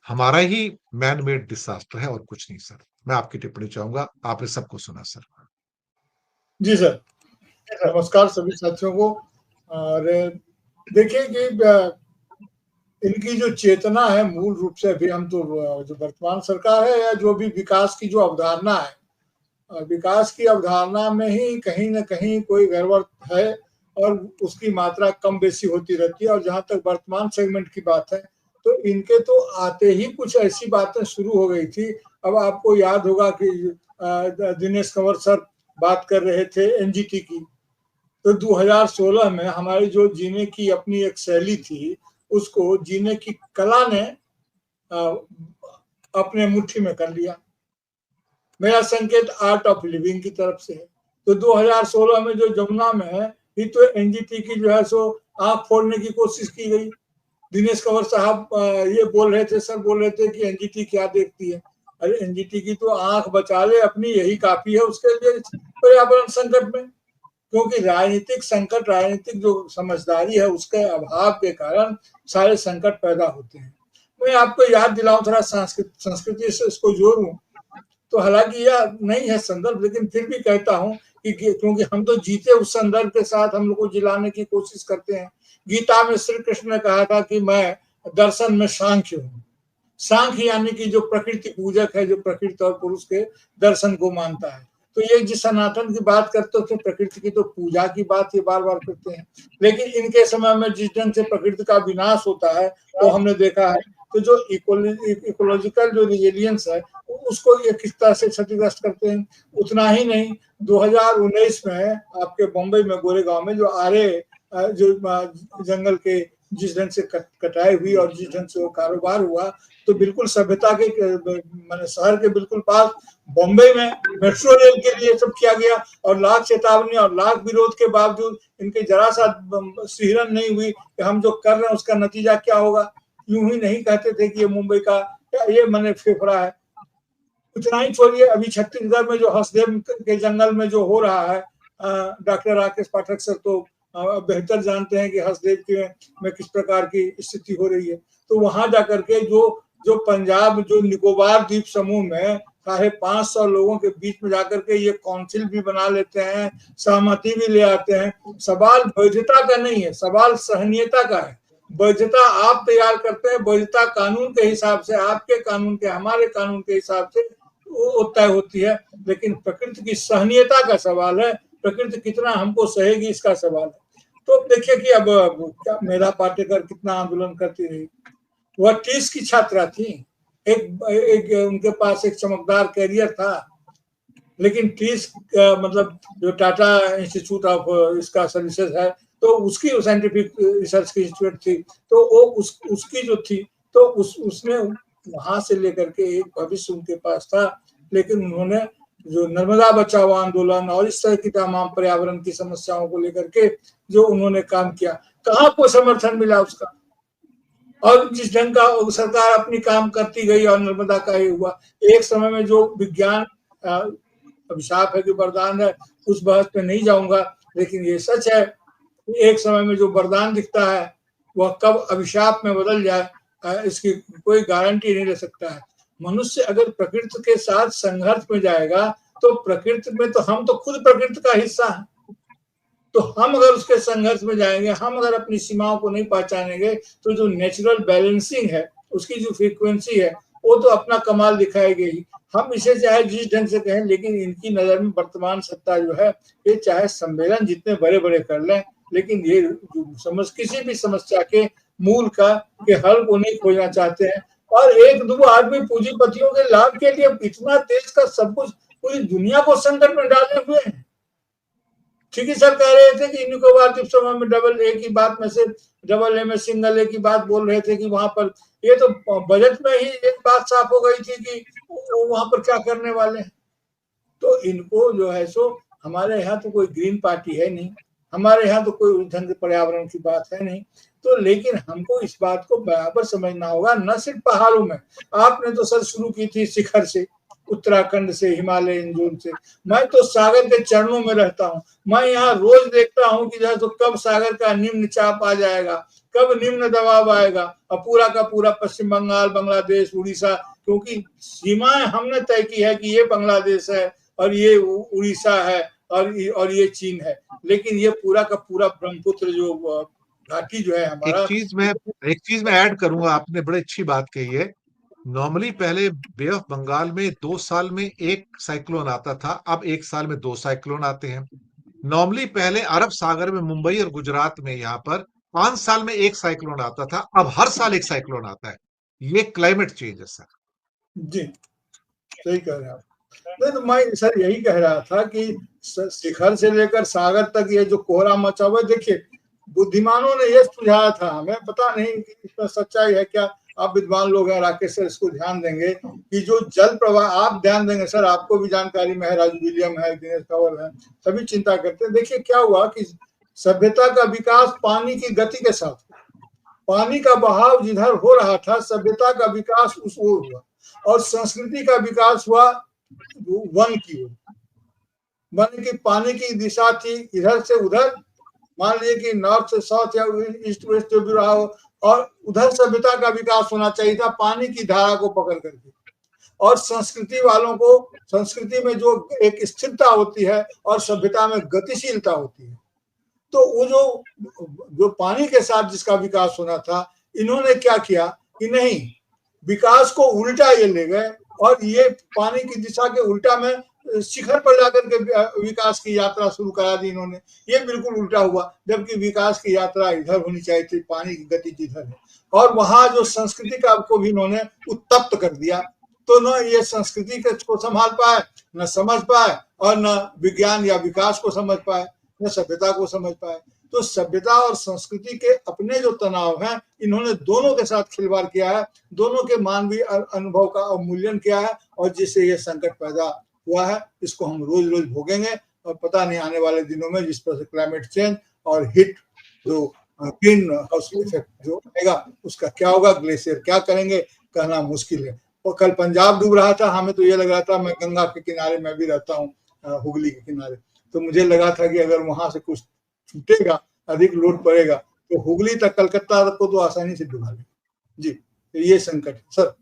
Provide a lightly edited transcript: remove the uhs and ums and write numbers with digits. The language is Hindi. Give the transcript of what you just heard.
हमारा ही मैन मेड डिसास्टर है और कुछ नहीं सर। मैं आपकी टिप्पणी चाहूंगा, आपने सबको सुना सर। जी सर, नमस्कार सभी साथियों को। और देखिए कि इनकी जो चेतना है मूल रूप से, अभी हम तो जो वर्तमान सरकार है या जो भी विकास की जो अवधारणा है, विकास की अवधारणा में ही कहीं ना कहीं कोई गड़बड़ है और उसकी मात्रा कम बेसी होती रहती है। और जहां तक वर्तमान सेगमेंट की बात है तो इनके तो आते ही कुछ ऐसी बातें शुरू हो गई थी। अब आपको याद होगा कि दिनेश कंवर सर बात कर रहे थे एनजीटी की, तो 2016 में हमारी जो जीने की अपनी एक शैली थी उसको जीने की कला ने अपने मुट्ठी में कर लिया। मेरा संकेत आर्ट ऑफ लिविंग की तरफ से है। तो 2016 में जो जमुना में है ये तो एनजीटी की जो है सो आंख फोड़ने की कोशिश की गई। दिनेश कंवर साहब ये बोल रहे थे, सर बोल रहे थे कि एनजीटी क्या देखती है। अरे एनजीटी की तो आंख बचा ले अपनी, यही काफी है उसके लिए पर्यावरण संकट में। क्योंकि राजनीतिक संकट, राजनीतिक जो समझदारी है उसके अभाव के कारण सारे संकट पैदा होते हैं। मैं आपको याद दिलाऊं, थोड़ा संस्कृति से इसको जोड़ूं, तो हालांकि यह नहीं है संदर्भ, लेकिन फिर भी कहता हूं कि क्योंकि हम तो जीते उस संदर्भ के साथ हम लोग को जिलाने की कोशिश करते हैं। गीता में श्री कृष्ण ने कहा था कि मैं दर्शन में सांख्य हूँ। सांख्य यानी कि जो प्रकृति पूजक है, जो प्रकृति और पुरुष के दर्शन को मानता है। तो ये जिस सनातन की बात करते हो प्रकृति की तो पूजा की बात ये बार बार करते हैं, लेकिन इनके समय में जिस ढंग से प्रकृति का विनाश होता है वो हमने देखा है। तो जो इकोलॉजिकल जो रिजिलियंस है उसको ये किस तरह से क्षतिग्रस्त करते हैं। उतना ही नहीं, 2019 में आपके बम्बई में गोरेगांव में जो आरे जो जंगल के जिस ढंग से कटाई हुई और जिस ढंग से वो कारोबार हुआ, तो बिल्कुल सभ्यता के माने शहर के बिल्कुल पास बॉम्बे में मेट्रो रेल के लिए सब किया गया और लाख चेतावनी और लाख विरोध के बावजूद इनके जरा सा सिहरन नहीं हुई कि हम जो कर रहे हैं उसका नतीजा क्या होगा। यूं ही नहीं कहते थे कि ये मुंबई का ये मैंने फेफड़ा है। उतना ही छोड़िए, अभी छत्तीसगढ़ में जो हसदेव के जंगल में जो हो रहा है, डॉक्टर राकेश पाठक सर तो बेहतर जानते हैं कि हसदेव के में किस प्रकार की स्थिति हो रही है। तो वहां जाकर के जो पंजाब जो निकोबार द्वीप समूह में 550 लोगों के बीच में जाकर के ये काउंसिल भी बना लेते हैं, सहमति भी ले आते हैं। सवाल वैधता का नहीं है, सवाल सहनीयता का है। वैधता आप तैयार करते हैं, वैधता कानून के हिसाब से, आपके कानून के, हमारे कानून के हिसाब से वो तय होती है, लेकिन प्रकृति की सहनीयता का सवाल है, प्रकृति कितना हमको सहेगी इसका सवाल है। तो देखिए कि अब क्या मेधा पाटेकर कितना आंदोलन करती रही। वह 30 की छात्रा थी, एक उनके पास एक चमकदार कैरियर था, लेकिन 30 मतलब जो टाटा इंस्टीट्यूट ऑफ इसका सर्विसेज है तो उसकी साइंटिफिक रिसर्च की इंस्टीट्यूट थी, तो वो उसकी जो थी तो उसने वहां से लेकर के एक भविष्य उनके पास था। लेकिन उन्होंने जो नर्मदा बचाओ आंदोलन और इस तरह की तमाम पर्यावरण की समस्याओं को लेकर के जो उन्होंने काम किया, कहाँ को समर्थन मिला उसका। और जिस ढंग का सरकार अपनी काम करती गई और नर्मदा का ही हुआ। एक समय में जो विज्ञान अभिशाप है कि वरदान है, उस बहस पे नहीं जाऊंगा, लेकिन ये सच है एक समय में जो वरदान दिखता है वह कब अभिशाप में बदल जाए इसकी कोई गारंटी नहीं ले सकता है। मनुष्य अगर प्रकृति के साथ संघर्ष में जाएगा तो प्रकृति में तो हम तो खुद प्रकृति का हिस्सा है, तो हम अगर उसके संघर्ष में जाएंगे, हम अगर अपनी सीमाओं को नहीं पहचानेंगे तो जो नेचुरल बैलेंसिंग है उसकी जो फ्रीक्वेंसी है वो तो अपना कमाल दिखाएगी ही। हम इसे चाहे जिस ढंग से कहें, लेकिन इनकी नजर में वर्तमान सत्ता जो है ये चाहे सम्मेलन जितने बड़े बड़े कर लें, लेकिन ये किसी भी समस्या के मूल का के हल को नहीं खोजना चाहते हैं। और एक दो आदमी पूंजीपतियों के लाभ के लिए इतना देश का सब कुछ, पूरी दुनिया को संकट में डाले हुए हैं। ठीक है सर, कह रहे थे कि निकोबार द्वीप समूह में डबल ए की बात में से डबल ए में सिंगल ए की बात बोल रहे थे कि वहां पर ये तो बजट में ही एक बात साफ हो गई थी कि वहां पर क्या करने वाले हैं। तो इनको जो है सो, हमारे यहाँ तो कोई ग्रीन पार्टी है नहीं, हमारे यहाँ तो कोई ढंग पर्यावरण की बात है नहीं, तो लेकिन हमको इस बात को बराबर समझना होगा, न सिर्फ पहाड़ों में। आपने तो सर शुरू की थी शिखर से, उत्तराखंड से, हिमालयन जोन से। मैं तो सागर के चरणों में रहता हूँ। मैं यहाँ रोज देखता हूँ कि जो है तो कब सागर का निम्न चाप आ जाएगा, कब निम्न दबाव आएगा, और पूरा का पूरा पश्चिम बंगाल, बांग्लादेश, उड़ीसा, क्योंकि सीमाएं हमने तय की है कि ये बांग्लादेश है और ये उड़ीसा है और ये चीन है, लेकिन ये पूरा का पूरा ब्रह्मपुत्र जो घाटी जो है एक हमारा। चीज मैं ऐड करूंगा, आपने बड़ी अच्छी बात कही है। नॉर्मली पहले बे ऑफ बंगाल में 2 साल में एक साइक्लोन आता था, अब 1 साल में 2 साइक्लोन आते हैं। नॉर्मली पहले अरब सागर में, मुंबई और गुजरात में यहाँ पर 5 साल में एक साइक्लोन आता था, अब हर साल एक साइक्लोन आता है। ये क्लाइमेट चेंज है सर। जी, सही कह रहे हैं आप। नहीं तो मैं सर यही कह रहा था कि शिखर से लेकर सागर तक ये जो कोहरा मचा हुआ है, देखिए बुद्धिमानों ने ये सुझाया था, हमें पता नहीं कि इसमें सच्चाई है क्या, आप विद्वान लोग हैं, राकेश सर इसको ध्यान देंगे कि जो जल प्रवाह, आप ध्यान देंगे सर, आपको भी जानकारी में है, राजू विलियम है, दिनेश कंवल है, सभी चिंता करते हैं। देखिए क्या हुआ कि सभ्यता का विकास पानी की गति के साथ, पानी का बहाव जिधर हो रहा था, सभ्यता का विकास उस ओर हुआ, और संस्कृति का विकास हुआ वन की ओर। वन की पानी की दिशा थी इधर से उधर, मान लीजिए कि नॉर्थ से साउथ या ईस्ट वेस्ट जो भी रहा हो, और उधर सभ्यता का विकास होना चाहिए था पानी की धारा को पकड़ करके। और संस्कृति वालों को, संस्कृति में जो एक स्थिरता होती है और सभ्यता में गतिशीलता होती है, तो वो जो पानी के साथ जिसका विकास होना था, इन्होंने क्या किया कि नहीं, विकास को उल्टा ये ले गए, और ये पानी की दिशा के उल्टा में शिखर पर जाकर के विकास की यात्रा शुरू करा दी इन्होंने। ये बिल्कुल उल्टा हुआ, जबकि विकास की यात्रा इधर होनी चाहिए थी, पानी की गति जिधर है। और वहां जो संस्कृति का को भी इन्होंने उत्तप्त कर दिया, तो न ये संस्कृति को संभाल पाए, न समझ पाए, और न विज्ञान या विकास को समझ पाए, न सभ्यता को समझ पाए। तो सभ्यता और संस्कृति के अपने जो तनाव हैं, इन्होंने दोनों के साथ खिलवाड़ किया है, दोनों के मानवीय अनुभव का अवमूल्यन किया है, और जिससे ये संकट पैदा हुआ है, इसको हम रोज रोज भोगेंगे। और पता नहीं आने वाले दिनों में जिस तरह से क्लाइमेट चेंज और हिट जो ग्रीन हाउस इफेक्ट जो आएगा, उसका क्या होगा, ग्लेशियर क्या करेंगे, कहना मुश्किल है। और कल पंजाब डूब रहा था, हमें तो ये लग रहा था, मैं गंगा के किनारे में भी रहता हूँ, हुगली के किनारे, तो मुझे लगा था कि अगर वहां से कुछ छूटेगा, अधिक लोड पड़ेगा, तो हुगली तक, कलकत्ता तक को तो आसानी से डुबा लेगा। जी, तो ये संकट है सर।